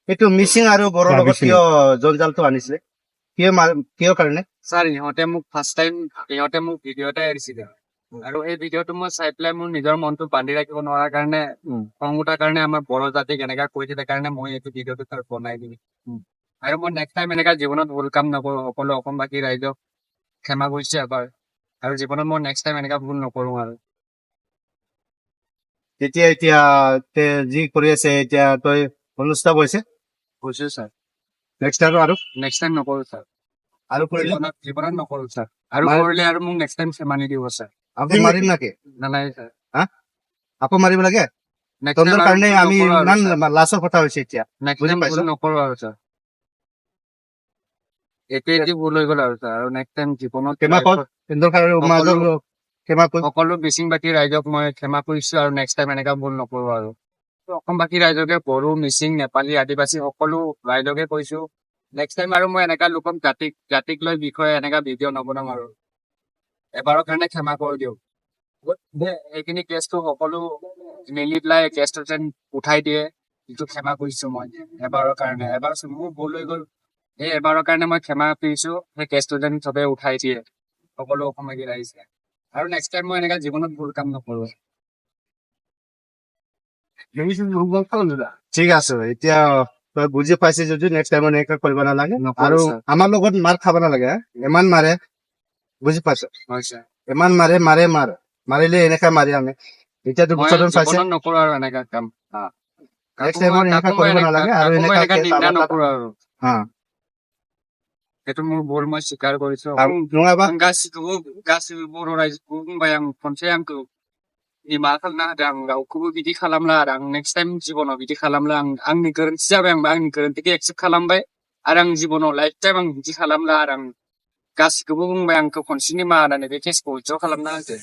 এইটো মিচিং আৰু বড়োৰ লগত মিচিং। কিয় জঞ্জালটো আনিছিলে কিয় কাৰণে ছাৰ ইহঁতে মোক ফাৰ্ষ্ট টাইম ইহঁতে মোক ভিডিঅ' এটা এৰিছিলে আৰু এই ভিডিঅ'টো মই চাই পেলাই মোৰ নিজৰ মনটো বান্ধি ৰাখিব নোৱাৰাৰ কাৰণে খং উঠাৰ কাৰণে আমাৰ বড়ো জাতিক এনেকা কৈ দিলে কাৰণে মই এইটো ভিডিঅ'টো তাৰ বনাই দিলো আৰু মই নেক্সট টাইম এনেকা জীৱনত ভুল কাম নকৰো সকলো অসমবাসী ৰাইজক ক্ষমা কৰিছো এবাৰ আৰু জীৱনত মই নেক্সট টাইম এনেকা ভুল নকৰো আৰু এতিয়া যি কৰি আছে এতিয়া তই অনুস্থাপ হৈছে কৈছো ছাৰ নেক্সট আৰু নেক্সট টাইম নকৰো ছাৰ আৰু কৰিলে জীৱনত নকৰো ছাৰ আৰু মাৰ- কৰিলে আৰু মোক নেক্সট টাইম ক্ষমা নিদিব ছাৰ আকৌ মাৰিম নাকি নালাগে ছাৰ আকৌ মাৰিব লাগে নেক্সট তহঁতৰ টাইম কাৰণে আমি ইমান লাজৰ কথা হৈছে এতিয়া নেক্সট বুজি টাইম পাইছ? ভুল নকৰো আৰু ছাৰ এইটোৱেদি ভুল হৈ গ'ল আৰু ছাৰ আৰু নেক্সট টাইম জীৱনত ক্ষমা কৰ তহঁতৰ কাৰণে মাজৰ ক্ষমা কৰ সকলো মিচিংবাসী ৰাইজক মই ক্ষমা কৰিছো আৰু নেক্সট টাইম এনেকা ভুল নকৰো আৰু অসমবাসী ৰাইজকে বড়ো মিচিং নেপালী আদিবাসী সকলো ৰাইজকে কৈছো নেক্সট টাইম আৰু মই এনেকা লোকক জাতিক লৈ বিষয়ে এনেকা ভিডিঅ' নবনাম আৰু এবাৰৰ কাৰণে ক্ষমা কৰি দিওঁ এইখিনি কেছটো সকলো মিলি পেলাই কেছটো যেন উঠাই দিয়ে যিটো ক্ষমা কৰিছো মই এবাৰৰ কাৰণে এবাৰ মোৰ ভুল হৈ গ'ল সেই এবাৰৰ কাৰণে মই ক্ষমা কৰিছো সেই কেছটো যেন চবে উঠাই দিয়ে সকলো অসমবাসী ৰাইজে আৰু নেক্সট টাইম মই এনেকা জীৱনত ভুল কাম নকৰো ঠিক আছে এতিয়া তই বুজি পাইছে যদি নেক্সট টাইম এনেকা কৰিব নালাগে নকৰো, আৰু ছাৰ। আমাৰ লগত মাৰ খাব নালাগে ইমান মাৰে বুজি পাইছ হয় ছাৰ ইমান মাৰিলে এনেকা মাৰি আমি এতিয়া মই দুবছৰ পাইছে জীৱনত নকৰো আৰু এনেকা কাম নেক্সট টাইম এনেকা কৰিব নালাগে আৰু এনেকা নিন্দা আমাৰ তাত- নকৰো আৰু হা সেইটো মোৰ ভুল মই স্বীকাৰ কৰিছো नङाबा आं गासिबो बर' रायजोखौ बुंबाय आं खनसे आंखौ निमाहा खालामना होदो आं रावखौबो बिदि खालामला आरो आं नेक्स्ट टाइम जिबनाव बिदि खालामला आंनि गोरोन्थि जाबाय आंनि गोरोन्थिखौ एक्सेप्ट खालामबाय आरो आं जिबनाव लाइफ टाइम आं बिदि खालामला आरो आं गासिखौबो बुंबाय आंखौ खनसे निमाहा होनानै बे केसखौ उइथ्र' खालामना होदो